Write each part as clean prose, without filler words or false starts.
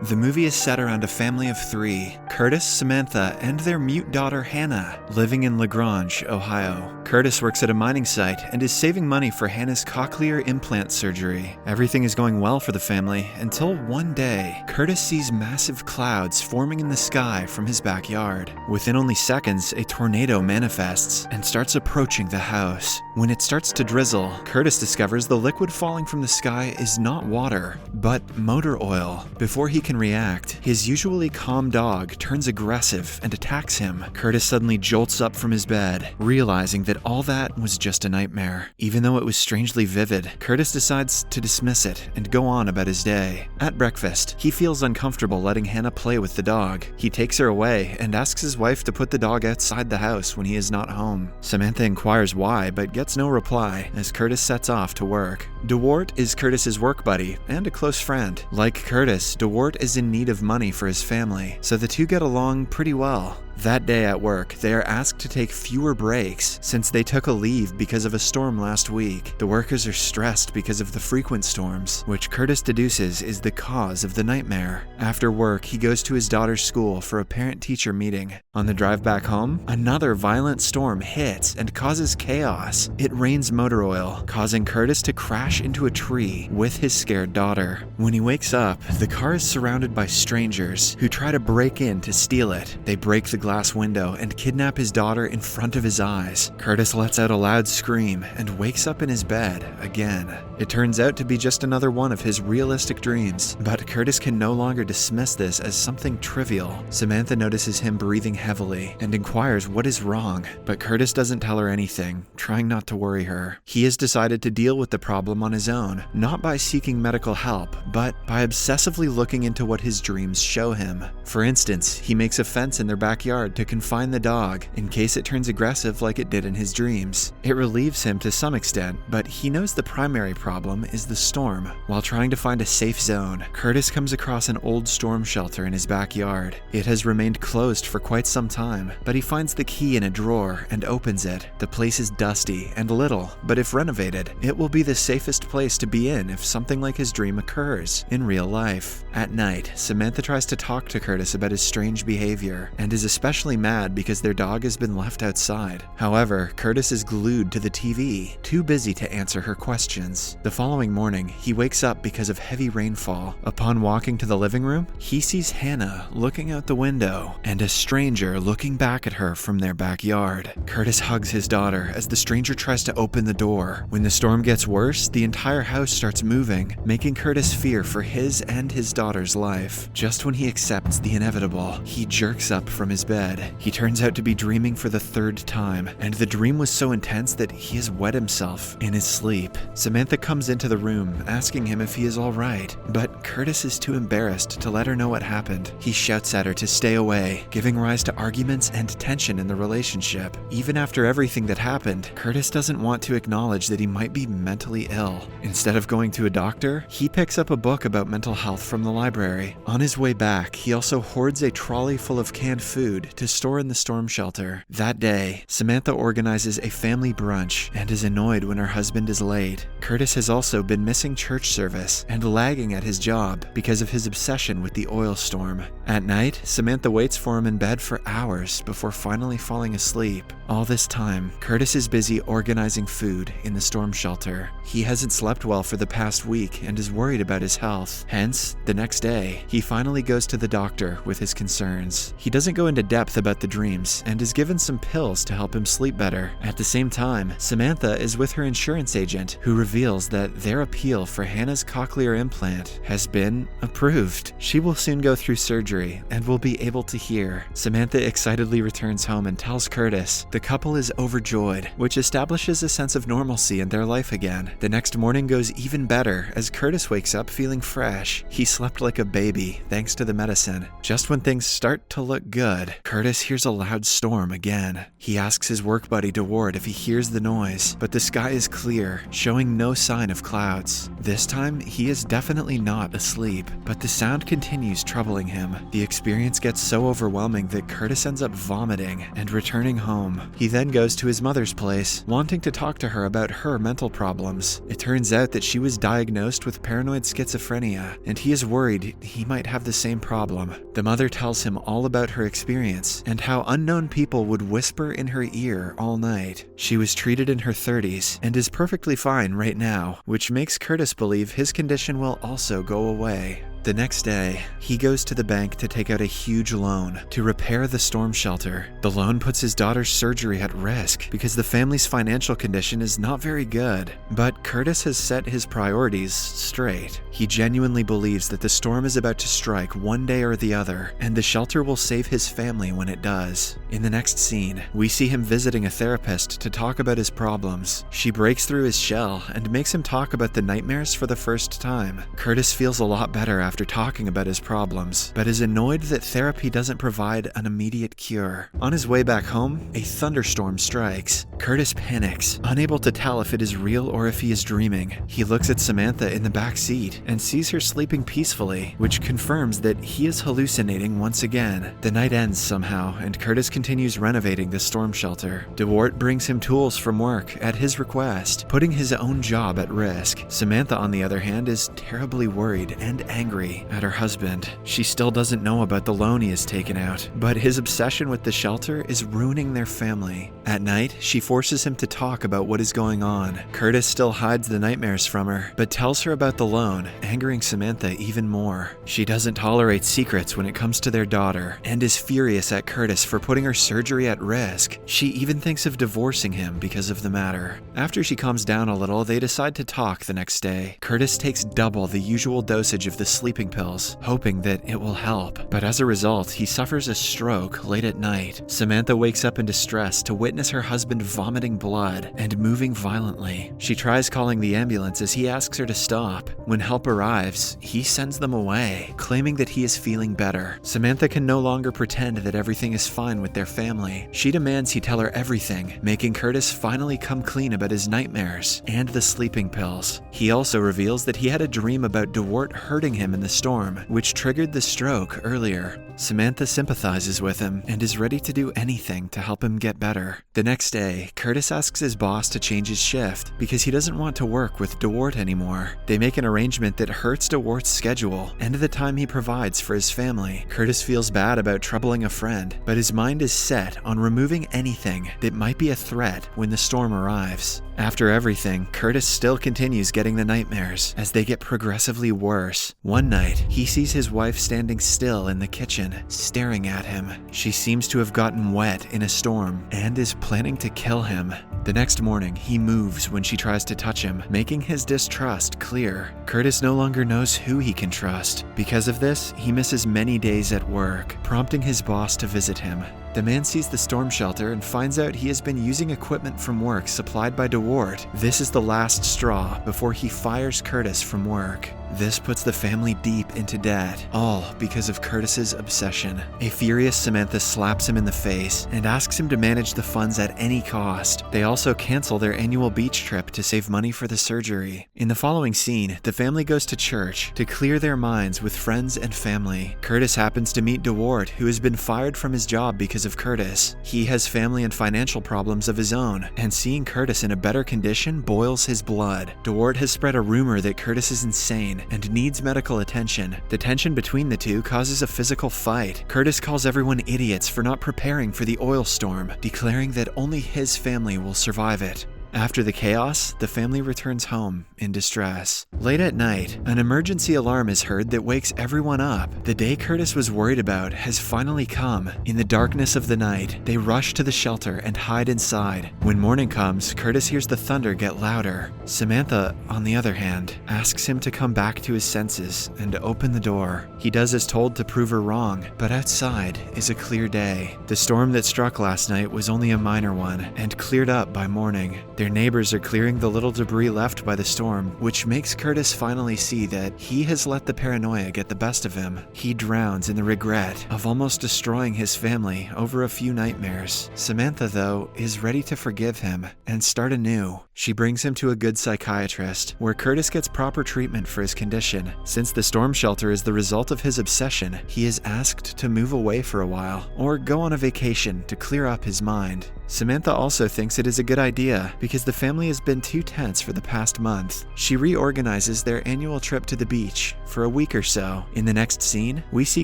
The movie is set around a family of three, Curtis, Samantha, and their mute daughter Hannah, living in LaGrange, Ohio. Curtis works at a mining site and is saving money for Hannah's cochlear implant surgery. Everything is going well for the family until one day, Curtis sees massive clouds forming in the sky from his backyard. Within only seconds, a tornado manifests and starts approaching the house. When it starts to drizzle, Curtis discovers the liquid falling from the sky is not water, but motor oil. Before he can react, his usually calm dog turns aggressive and attacks him. Curtis suddenly jolts up from his bed, realizing that all that was just a nightmare. Even though it was strangely vivid, Curtis decides to dismiss it and go on about his day. At breakfast, he feels uncomfortable letting Hannah play with the dog. He takes her away and asks his wife to put the dog outside the house when he is not home. Samantha inquires why, but gets no reply as Curtis sets off to work. DeWart is Curtis's work buddy and a close friend. Like Curtis, DeWart is in need of money for his family, so the two get along pretty well. That day at work, they are asked to take fewer breaks since they took a leave because of a storm last week. The workers are stressed because of the frequent storms, which Curtis deduces is the cause of the nightmare. After work, he goes to his daughter's school for a parent-teacher meeting. On the drive back home, another violent storm hits and causes chaos. It rains motor oil, causing Curtis to crash into a tree with his scared daughter. When he wakes up, the car is surrounded by strangers who try to break in to steal it. They break the glass window and kidnap his daughter in front of his eyes. Curtis lets out a loud scream and wakes up in his bed again. It turns out to be just another one of his realistic dreams, but Curtis can no longer dismiss this as something trivial. Samantha notices him breathing heavily and inquires what is wrong, but Curtis doesn't tell her anything, trying not to worry her. He has decided to deal with the problem on his own, not by seeking medical help, but by obsessively looking into what his dreams show him. For instance, he makes a fence in their backyard to confine the dog in case it turns aggressive like it did in his dreams. It relieves him to some extent, but he knows the primary problem is the storm. While trying to find a safe zone, Curtis comes across an old storm shelter in his backyard. It has remained closed for quite some time, but he finds the key in a drawer and opens it. The place is dusty and little, but if renovated, it will be the safest place to be in if something like his dream occurs in real life. At night, Samantha tries to talk to Curtis about his strange behavior and is especially mad because their dog has been left outside. However, Curtis is glued to the TV, too busy to answer her questions. The following morning, he wakes up because of heavy rainfall. Upon walking to the living room, he sees Hannah looking out the window and a stranger looking back at her from their backyard. Curtis hugs his daughter as the stranger tries to open the door. When the storm gets worse, the entire house starts moving, making Curtis fear for his and his daughter's life. Just when he accepts the inevitable, he jerks up from his bed. He turns out to be dreaming for the third time, and the dream was so intense that he has wet himself in his sleep. Samantha comes into the room, asking him if he is all right, but Curtis is too embarrassed to let her know what happened. He shouts at her to stay away, giving rise to arguments and tension in the relationship. Even after everything that happened, Curtis doesn't want to acknowledge that he might be mentally ill. Instead of going to a doctor, he picks up a book about mental health from the library. On his way back, he also hoards a trolley full of canned food to store in the storm shelter. That day, Samantha organizes a family brunch and is annoyed when her husband is late. Curtis has also been missing church service and lagging at his job because of his obsession with the oil storm. At night, Samantha waits for him in bed for hours before finally falling asleep. All this time, Curtis is busy organizing food in the storm shelter. He hasn't slept well for the past week and is worried about his health. Hence, the next day, he finally goes to the doctor with his concerns. He doesn't go into depth about the dreams and is given some pills to help him sleep better. At the same time, Samantha is with her insurance agent, who reveals that their appeal for Hannah's cochlear implant has been approved. She will soon go through surgery and will be able to hear. Samantha excitedly returns home and tells Curtis. The couple is overjoyed, which establishes a sense of normalcy in their life again. The next morning goes even better as Curtis wakes up feeling fresh. He slept like a baby thanks to the medicine. Just when things start to look good, Curtis hears a loud storm again. He asks his work buddy DeWard if he hears the noise, but the sky is clear, showing no sign of clouds. This time, he is definitely not asleep, but the sound continues troubling him. The experience gets so overwhelming that Curtis ends up vomiting and returning home. He then goes to his mother's place, wanting to talk to her about her mental problems. It turns out that she was diagnosed with paranoid schizophrenia, and he is worried he might have the same problem. The mother tells him all about her experience and how unknown people would whisper in her ear all night. She was treated in her 30s and is perfectly fine right now, which makes Curtis believe his condition will also go away. The next day, he goes to the bank to take out a huge loan to repair the storm shelter. The loan puts his daughter's surgery at risk because the family's financial condition is not very good. But Curtis has set his priorities straight. He genuinely believes that the storm is about to strike one day or the other, and the shelter will save his family when it does. In the next scene, we see him visiting a therapist to talk about his problems. She breaks through his shell and makes him talk about the nightmares for the first time. Curtis feels a lot better after talking about his problems, but is annoyed that therapy doesn't provide an immediate cure. On his way back home, a thunderstorm strikes. Curtis panics, unable to tell if it is real or if he is dreaming. He looks at Samantha in the back seat and sees her sleeping peacefully, which confirms that he is hallucinating once again. The night ends somehow, and Curtis continues renovating the storm shelter. DeWart brings him tools from work at his request, putting his own job at risk. Samantha, on the other hand, is terribly worried and angry at her husband. She still doesn't know about the loan he has taken out, but his obsession with the shelter is ruining their family. At night, she forces him to talk about what is going on. Curtis still hides the nightmares from her, but tells her about the loan, angering Samantha even more. She doesn't tolerate secrets when it comes to their daughter, and is furious at Curtis for putting her surgery at risk. She even thinks of divorcing him because of the matter. After she calms down a little, they decide to talk the next day. Curtis takes double the usual dosage of the sleeping pills, hoping that it will help. But as a result, he suffers a stroke late at night. Samantha wakes up in distress to witness her husband vomiting blood and moving violently. She tries calling the ambulance as he asks her to stop. When help arrives, he sends them away, claiming that he is feeling better. Samantha can no longer pretend that everything is fine with their family. She demands he tell her everything, making Curtis finally come clean about his nightmares and the sleeping pills. He also reveals that he had a dream about DeWart hurting him in the storm, which triggered the stroke earlier. Samantha sympathizes with him and is ready to do anything to help him get better. The next day, Curtis asks his boss to change his shift because he doesn't want to work with DeWart anymore. They make an arrangement that hurts DeWart's schedule and the time he provides for his family. Curtis feels bad about troubling a friend, but his mind is set on removing anything that might be a threat when the storm arrives. After everything, Curtis still continues getting the nightmares as they get progressively worse. One night, he sees his wife standing still in the kitchen, staring at him. She seems to have gotten wet in a storm and is planning to kill him. The next morning, he moves when she tries to touch him, making his distrust clear. Curtis no longer knows who he can trust. Because of this, he misses many days at work, prompting his boss to visit him. The man sees the storm shelter and finds out he has been using equipment from work supplied by DeWart. This is the last straw before he fires Curtis from work. This puts the family deep into debt, all because of Curtis's obsession. A furious Samantha slaps him in the face and asks him to manage the funds at any cost. They also cancel their annual beach trip to save money for the surgery. In the following scene, the family goes to church to clear their minds with friends and family. Curtis happens to meet DeWart, who has been fired from his job because of Curtis. He has family and financial problems of his own, and seeing Curtis in a better condition boils his blood. DeWart has spread a rumor that Curtis is insane and needs medical attention. The tension between the two causes a physical fight. Curtis calls everyone idiots for not preparing for the oil storm, declaring that only his family will survive it. After the chaos, the family returns home in distress. Late at night, an emergency alarm is heard that wakes everyone up. The day Curtis was worried about has finally come. In the darkness of the night, they rush to the shelter and hide inside. When morning comes, Curtis hears the thunder get louder. Samantha, on the other hand, asks him to come back to his senses and open the door. He does as told to prove her wrong, but outside is a clear day. The storm that struck last night was only a minor one and cleared up by morning. Their neighbors are clearing the little debris left by the storm, which makes Curtis finally see that he has let the paranoia get the best of him. He drowns in the regret of almost destroying his family over a few nightmares. Samantha, though, is ready to forgive him and start anew. She brings him to a good psychiatrist, where Curtis gets proper treatment for his condition. Since the storm shelter is the result of his obsession, he is asked to move away for a while, or go on a vacation to clear up his mind. Samantha also thinks it is a good idea because the family has been too tense for the past month. She reorganizes their annual trip to the beach for a week or so. In the next scene, we see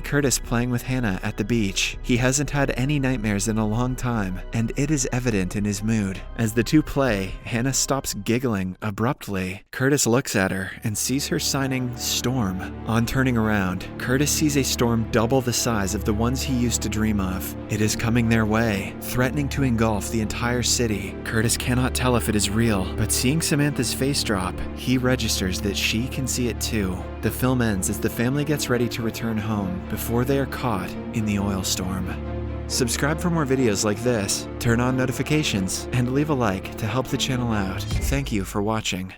Curtis playing with Hannah at the beach. He hasn't had any nightmares in a long time, and it is evident in his mood. As the two play, Hannah stops giggling abruptly. Curtis looks at her and sees her signing Storm. On turning around, Curtis sees a storm double the size of the ones he used to dream of. It is coming their way, threatening to engulf the entire city. Curtis cannot tell if it is real, but seeing Samantha's face drop, he registers that she can see it too. The film ends as the family gets ready to return home before they are caught in the oil storm. Subscribe for more videos like this, turn on notifications, and leave a like to help the channel out. Thank you for watching.